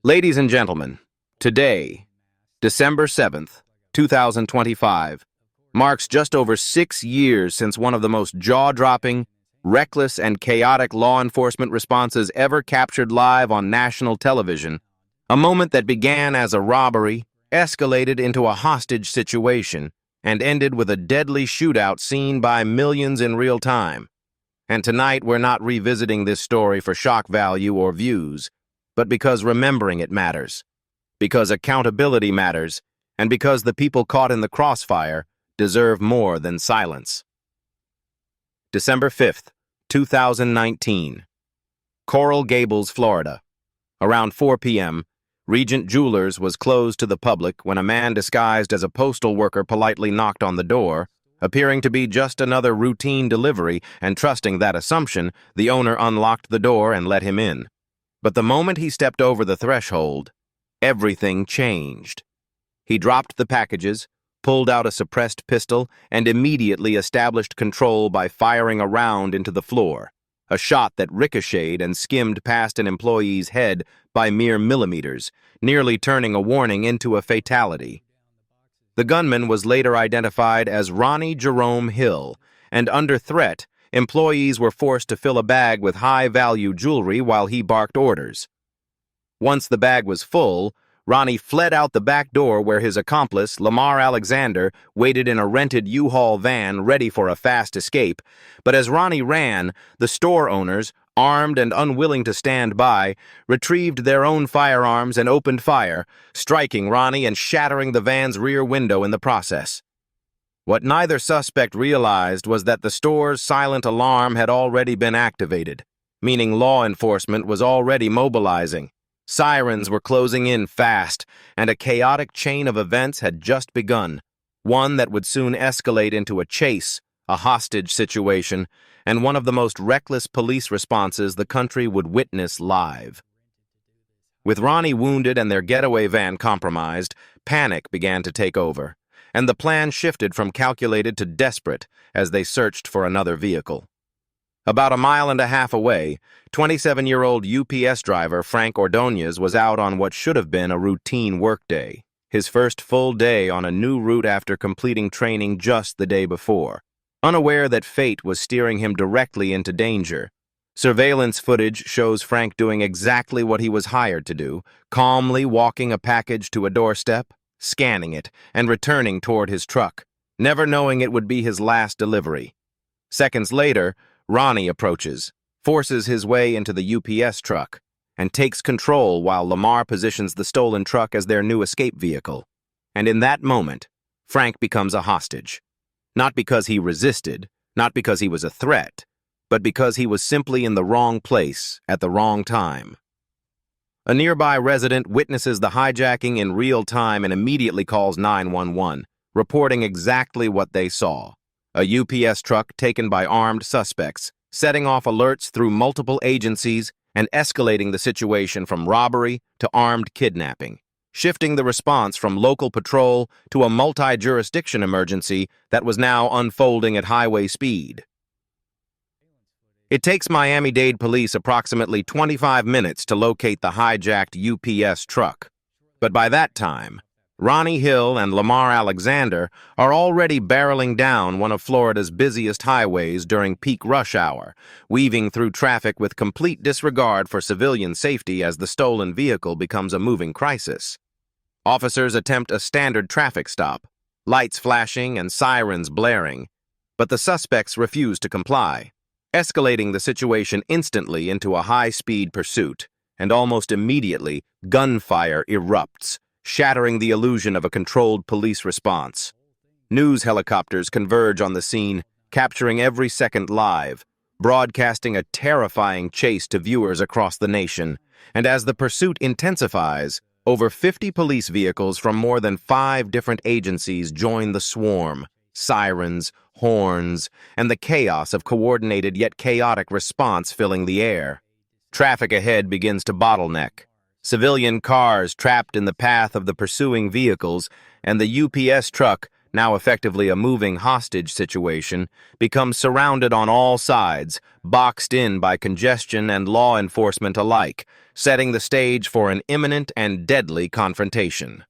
Ladies and gentlemen, today, December 7th, 2025, marks just over 6 years since one of the most jaw-dropping, reckless, and chaotic law enforcement responses ever captured live on national television, a moment that began as a robbery, escalated into a hostage situation, and ended with a deadly shootout seen by millions in real time. And tonight, we're not revisiting this story for shock value or views, but because remembering it matters, because accountability matters, and because the people caught in the crossfire deserve more than silence. December 5th, 2019. Coral Gables, Florida. Around 4 p.m., Regent Jewelers was closed to the public when a man disguised as a postal worker politely knocked on the door, appearing to be just another routine delivery, and trusting that assumption, the owner unlocked the door and let him in. But the moment he stepped over the threshold, everything changed. He dropped the packages, pulled out a suppressed pistol, and immediately established control by firing a round into the floor, a shot that ricocheted and skimmed past an employee's head by mere millimeters, nearly turning a warning into a fatality. The gunman was later identified as Ronnie Jerome Hill, and under threat, employees were forced to fill a bag with high-value jewelry while he barked orders. Once the bag was full, Ronnie fled out the back door where his accomplice, Lamar Alexander, waited in a rented U-Haul van ready for a fast escape. But as Ronnie ran, the store owners, armed and unwilling to stand by, retrieved their own firearms and opened fire, striking Ronnie and shattering the van's rear window in the process. What neither suspect realized was that the store's silent alarm had already been activated, meaning law enforcement was already mobilizing. Sirens were closing in fast, and a chaotic chain of events had just begun, one that would soon escalate into a chase, a hostage situation, and one of the most reckless police responses the country would witness live. With Ronnie wounded and their getaway van compromised, panic began to take over, and the plan shifted from calculated to desperate as they searched for another vehicle. About a mile and a half away, 27-year-old UPS driver Frank Ordonez was out on what should have been a routine workday, his first full day on a new route after completing training just the day before. Unaware that fate was steering him directly into danger, surveillance footage shows Frank doing exactly what he was hired to do, calmly walking a package to a doorstep, scanning it, and returning toward his truck, never knowing it would be his last delivery. Seconds later, Ronnie approaches, forces his way into the UPS truck, and takes control while Lamar positions the stolen truck as their new escape vehicle. And in that moment, Frank becomes a hostage. Not because he resisted, not because he was a threat, but because he was simply in the wrong place at the wrong time. A nearby resident witnesses the hijacking in real time and immediately calls 911, reporting exactly what they saw. A UPS truck taken by armed suspects, setting off alerts through multiple agencies and escalating the situation from robbery to armed kidnapping, shifting the response from local patrol to a multi-jurisdiction emergency that was now unfolding at highway speed. It takes Miami-Dade police approximately 25 minutes to locate the hijacked UPS truck. But by that time, Ronnie Hill and Lamar Alexander are already barreling down one of Florida's busiest highways during peak rush hour, weaving through traffic with complete disregard for civilian safety as the stolen vehicle becomes a moving crisis. Officers attempt a standard traffic stop, lights flashing and sirens blaring, but the suspects refuse to comply, escalating the situation instantly into a high-speed pursuit, and almost immediately, gunfire erupts, shattering the illusion of a controlled police response. News helicopters converge on the scene, capturing every second live, broadcasting a terrifying chase to viewers across the nation. And as the pursuit intensifies, over 50 police vehicles from more than 5 different agencies join the swarm, sirens, horns, and the chaos of coordinated yet chaotic response filling the air. Traffic ahead begins to bottleneck. Civilian cars trapped in the path of the pursuing vehicles, and the UPS truck, now effectively a moving hostage situation, becomes surrounded on all sides, boxed in by congestion and law enforcement alike, setting the stage for an imminent and deadly confrontation.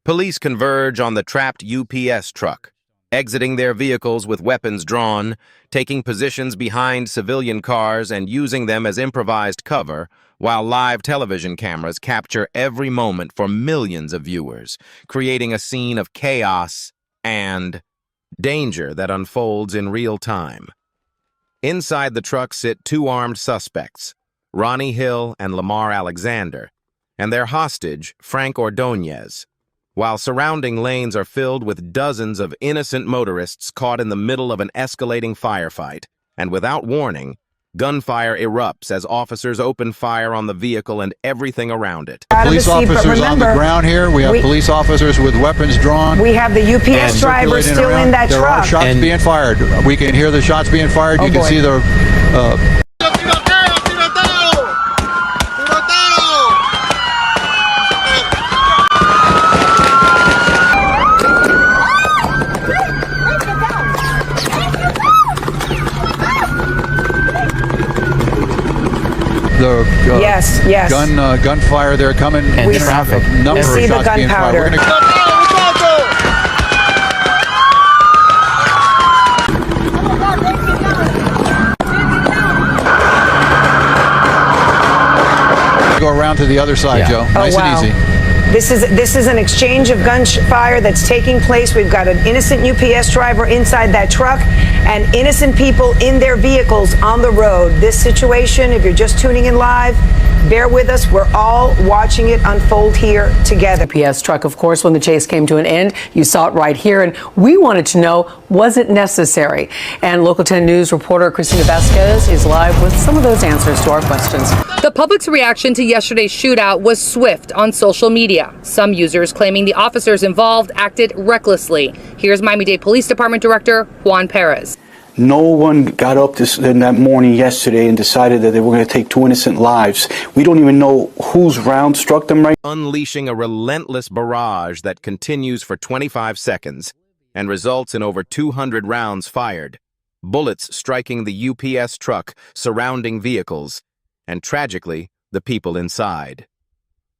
Police converge on the trapped UPS truck, exiting their vehicles with weapons drawn, taking positions behind civilian cars and using them as improvised cover, while live television cameras capture every moment for millions of viewers, creating a scene of chaos and danger that unfolds in real time. Inside the truck sit two armed suspects, Ronnie Hill and Lamar Alexander, and their hostage, Frank Ordonez, while surrounding lanes are filled with dozens of innocent motorists caught in the middle of an escalating firefight, and without warning, gunfire erupts as officers open fire on the vehicle and everything around it. Police officers on the ground here. We have police officers with weapons drawn. We have the UPS driver still in that truck. There are shots being fired. We can hear the shots being fired. You can see the... yes. Gunfire there coming. We see the gunpowder. Go around to the other side, Joe. Nice and easy. This is an exchange of gunfire that's taking place. We've got an innocent UPS driver inside that truck and innocent people in their vehicles on the road. This situation, if you're just tuning in live, bear with us. We're all watching it unfold here together. UPS truck, of course, when the chase came to an end, you saw it right here. And we wanted to know, was it necessary? And Local 10 News reporter Christina Vasquez is live with some of those answers to our questions. The public's reaction to yesterday's shootout was swift on social media. Some users claiming the officers involved acted recklessly. Here's Miami-Dade Police Department Director Juan Perez. No one got up in that morning yesterday and decided that they were going to take two innocent lives. We don't even know whose round struck them right. Unleashing a relentless barrage that continues for 25 seconds and results in over 200 rounds fired, bullets striking the UPS truck, surrounding vehicles, and tragically, the people inside.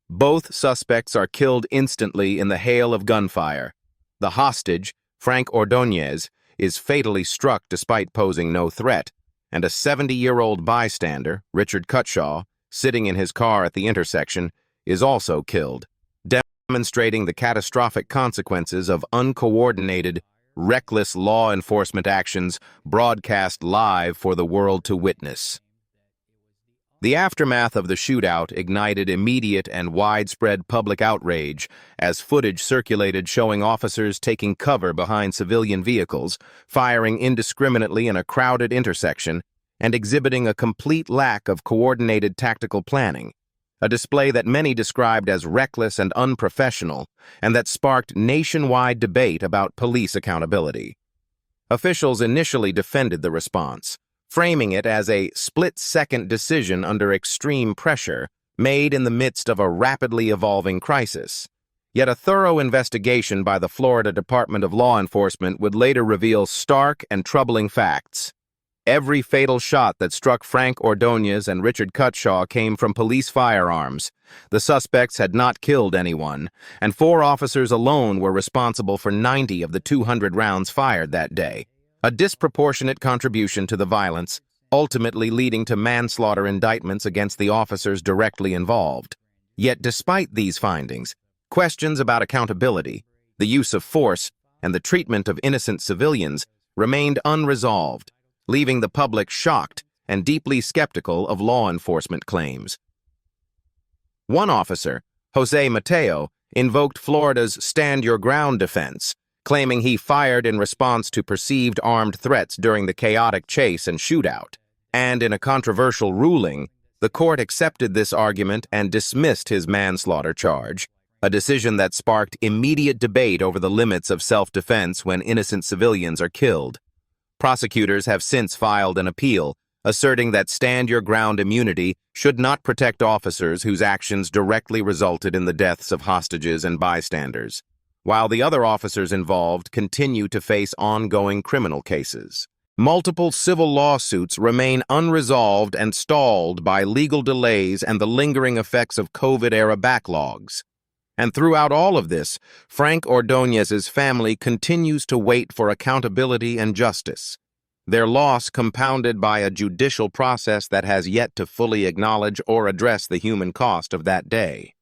Both suspects are killed instantly in the hail of gunfire. The hostage, Frank Ordonez, is fatally struck despite posing no threat, and a 70-year-old bystander, Richard Cutshaw, sitting in his car at the intersection, is also killed, demonstrating the catastrophic consequences of uncoordinated, reckless law enforcement actions broadcast live for the world to witness. The aftermath of the shootout ignited immediate and widespread public outrage as footage circulated showing officers taking cover behind civilian vehicles, firing indiscriminately in a crowded intersection, and exhibiting a complete lack of coordinated tactical planning, a display that many described as reckless and unprofessional, and that sparked nationwide debate about police accountability. Officials initially defended the response, framing it as a split-second decision under extreme pressure made in the midst of a rapidly evolving crisis. Yet a thorough investigation by the Florida Department of Law Enforcement would later reveal stark and troubling facts. Every fatal shot that struck Frank Ordonez and Richard Cutshaw came from police firearms. The suspects had not killed anyone, and 4 officers alone were responsible for 90 of the 200 rounds fired that day. A disproportionate contribution to the violence, ultimately leading to manslaughter indictments against the officers directly involved. Yet despite these findings, questions about accountability, the use of force, and the treatment of innocent civilians remained unresolved, leaving the public shocked and deeply skeptical of law enforcement claims. One officer, Jose Mateo, invoked Florida's Stand Your Ground defense, claiming he fired in response to perceived armed threats during the chaotic chase and shootout. And in a controversial ruling, the court accepted this argument and dismissed his manslaughter charge, a decision that sparked immediate debate over the limits of self-defense when innocent civilians are killed. Prosecutors have since filed an appeal, asserting that stand-your-ground immunity should not protect officers whose actions directly resulted in the deaths of hostages and bystanders. while the other officers involved continue to face ongoing criminal cases. Multiple civil lawsuits remain unresolved and stalled by legal delays and the lingering effects of COVID-era backlogs. And throughout all of this, Frank Ordonez's family continues to wait for accountability and justice, their loss compounded by a judicial process that has yet to fully acknowledge or address the human cost of that day.